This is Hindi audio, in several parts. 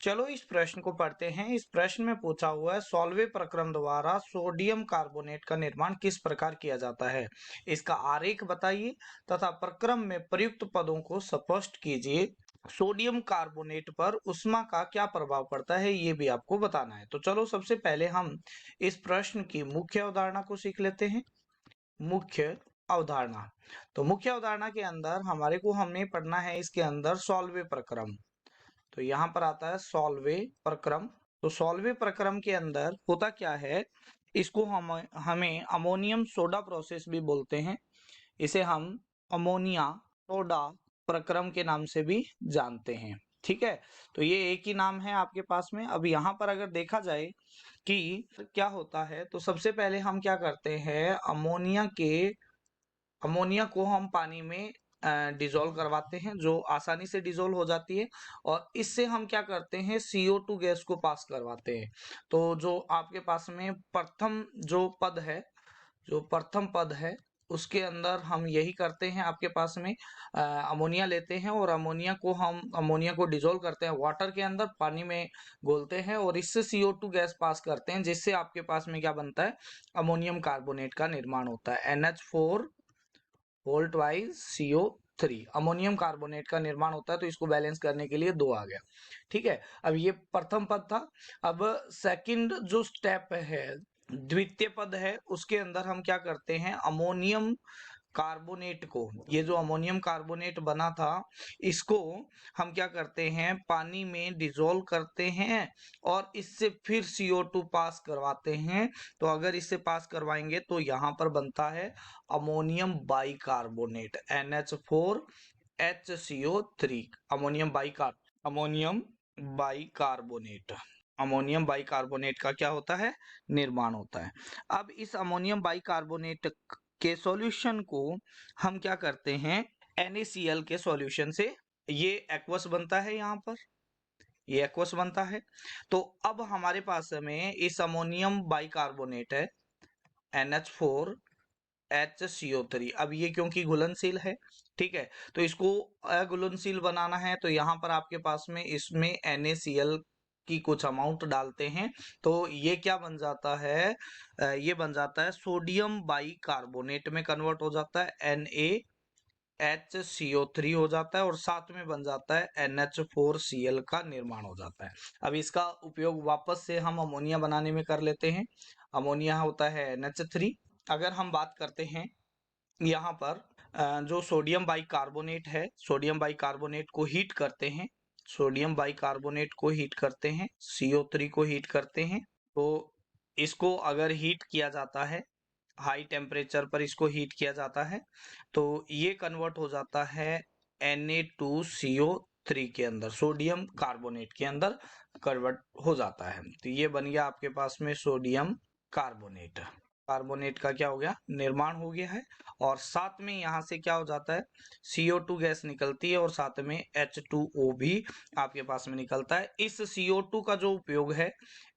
चलो इस प्रश्न को पढ़ते हैं। इस प्रश्न में पूछा हुआ है, सॉल्वे प्रक्रम द्वारा सोडियम कार्बोनेट का निर्माण किस प्रकार किया जाता है। इसका आरेख बताइए तथा प्रक्रम में प्रयुक्त पदों को स्पष्ट कीजिए। सोडियम कार्बोनेट पर ऊष्मा का क्या प्रभाव पड़ता है, ये भी आपको बताना है। तो चलो सबसे पहले हम इस प्रश्न की मुख्य अवधारणा को सीख लेते हैं। मुख्य अवधारणा, तो मुख्य अवधारणा के अंदर हमारे को हमने पढ़ना है इसके अंदर सॉल्वे प्रक्रम। तो यहाँ पर आता है सॉल्वे प्रक्रम। तो सॉल्वे प्रक्रम के अंदर होता क्या है, इसको हमें अमोनियम सोडा प्रोसेस भी बोलते हैं। इसे हम अमोनिया सोडा प्रक्रम के नाम से भी जानते हैं। ठीक है, तो ये एक ही नाम है आपके पास में। अब यहाँ पर अगर देखा जाए कि क्या होता है, तो सबसे पहले हम क्या करते हैं, अमोनिया को हम पानी में डिजोल्व करवाते हैं, जो आसानी से डिजोल्व हो जाती है। और इससे हम क्या करते हैं, CO2 गैस को पास करवाते हैं। तो जो आपके पास में प्रथम पद है उसके अंदर हम यही करते हैं। आपके पास में अमोनिया लेते हैं और अमोनिया को डिजोल्व करते हैं वाटर के अंदर, पानी में घोलते हैं और इससे CO2 गैस पास करते हैं, जिससे आपके पास में क्या बनता है, अमोनियम कार्बोनेट का निर्माण होता है। NH4 whole twice CO3 ammonium carbonate का निर्माण होता है। तो इसको बैलेंस करने के लिए 2 आ गया। ठीक है, अब ये प्रथम पद था। अब सेकंड जो स्टेप है, द्वितीय पद है, उसके अंदर हम क्या करते हैं, अमोनियम कार्बोनेट को, ये जो अमोनियम कार्बोनेट बना था, इसको हम क्या करते हैं, पानी में डिजोल्व करते हैं और इससे फिर CO2 पास करवाते हैं। तो अगर इससे पास करवाएंगे तो यहाँ पर बनता है ammonium bicarbonate NH4HCO3 ammonium bicarbonate ammonium bicarbonate का क्या होता है, निर्माण होता है। अब इस अमोनियम बाइकार्बोनेट के सॉल्यूशन को हम क्या करते हैं, NaCl के सॉल्यूशन से, ये एक्वस बनता है, यहाँ पर ये एक्वस बनता है। तो अब हमारे पास में इस अमोनियम बाइकार्बोनेट है NH4HCO3। अब ये क्योंकि घुलनशील है, ठीक है, तो इसको अघुलनशील बनाना है। तो यहाँ पर आपके पास में इसमें NaCl की कुछ अमाउंट डालते हैं। तो ये क्या बन जाता है, ये बन जाता है सोडियम बाइकार्बोनेट में कन्वर्ट हो जाता है, NaHCO3 हो जाता है और साथ में बन जाता है NH4Cl का निर्माण हो जाता है। अब इसका उपयोग वापस से हम अमोनिया बनाने में कर लेते हैं। अमोनिया होता है NH3। अगर हम बात करते हैं यहाँ पर जो सोडियम बाइकार्बोनेट है, सोडियम बाइकार्बोनेट को हीट करते हैं, सोडियम बाइकार्बोनेट को हीट करते हैं, CO3 को हीट करते हैं। तो इसको अगर हीट किया जाता है, हाई टेम्परेचर पर इसको हीट किया जाता है, तो ये कन्वर्ट हो जाता है Na2CO3 के अंदर, सोडियम कार्बोनेट के अंदर कन्वर्ट हो जाता है। तो ये बन गया आपके पास में सोडियम कार्बोनेट। कार्बोनेट का क्या हो गया, निर्माण हो गया है। और साथ में यहाँ से क्या हो जाता है, CO2 गैस निकलती है और साथ में H2O भी आपके पास में निकलता है। इस CO2 का जो उपयोग है,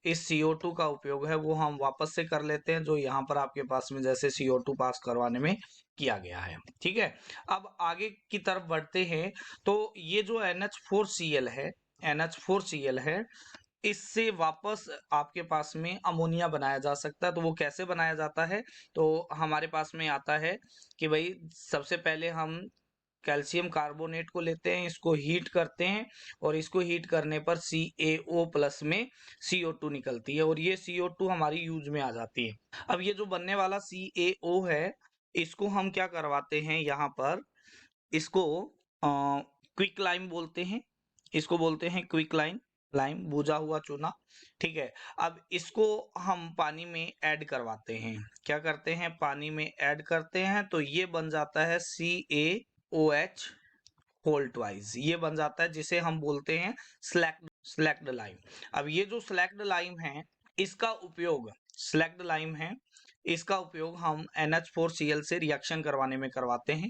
इस CO2 का उपयोग है वो हम वापस से कर लेते हैं, जो यहाँ पर आपके पास में जैसे CO2 पास करवाने में किया गया है। ठीक है, अब आगे की तरफ बढ़ते हैं। तो ये जो NH4Cl है, इससे वापस आपके पास में अमोनिया बनाया जा सकता है। तो वो कैसे बनाया जाता है, तो हमारे पास में आता है कि भाई सबसे पहले हम कैल्शियम कार्बोनेट को लेते हैं, इसको हीट करते हैं और इसको हीट करने पर CaO प्लस में CO2 निकलती है और ये CO2 हमारी यूज में आ जाती है। अब ये जो बनने वाला CaO है, इसको हम क्या करवाते हैं, यहाँ पर इसको क्विक लाइम बोलते हैं, इसको बोलते हैं क्विक लाइम भुजा हुआ चूना। ठीक है, अब इसको हम पानी में ऐड करवाते हैं, क्या करते हैं, पानी में ऐड करते हैं। तो ये बन जाता है CaOH होल ट्वाइस, ये बन जाता है, जिसे हम बोलते हैं स्लैक्ड लाइम। अब ये जो स्लैक्ड लाइम है, इसका उपयोग स्लैक्ड लाइम है, इसका उपयोग हम NH4Cl से रिएक्शन करवाने में करवाते हैं।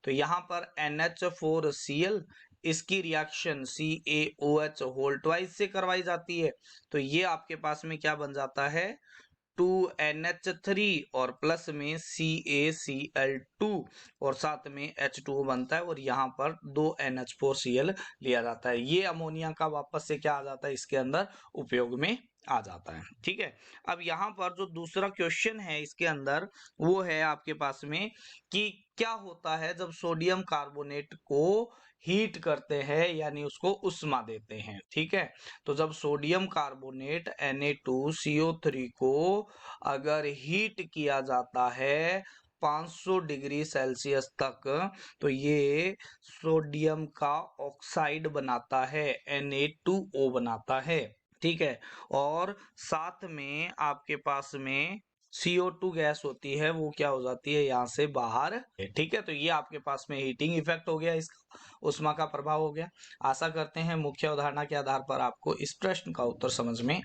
तो यहाँ पर NH4Cl, इसकी रिएक्शन CaOH होल ट्वाइस से करवाई जाती है। तो ये आपके पास में क्या बन जाता है, 2NH3 और प्लस में CaCl2 और साथ में H2O बनता है और यहाँ पर 2NH4Cl लिया जाता है। ये अमोनिया का वापस से क्या आ जाता है, इसके अंदर उपयोग में आ जाता है। ठीक है, अब यहाँ पर जो दूसरा क्वेश्चन है इसके अंदर वो है आपके पास में कि क्या होता है जब सोडियम कार्बोनेट को हीट करते हैं यानी उसको उष्मा देते हैं। ठीक है, तो जब सोडियम कार्बोनेट Na2CO3 को अगर हीट किया जाता है 500 डिग्री सेल्सियस तक तो ये सोडियम का ऑक्साइड बनाता है, Na2O बनाता है। ठीक है, और साथ में आपके पास में CO2 गैस होती है, वो क्या हो जाती है, यहाँ से बाहर। ठीक है, तो ये आपके पास में हीटिंग इफेक्ट हो गया, इसका उष्मा का प्रभाव हो गया। आशा करते हैं मुख्य अवधारणा के आधार पर आपको इस प्रश्न का उत्तर समझ में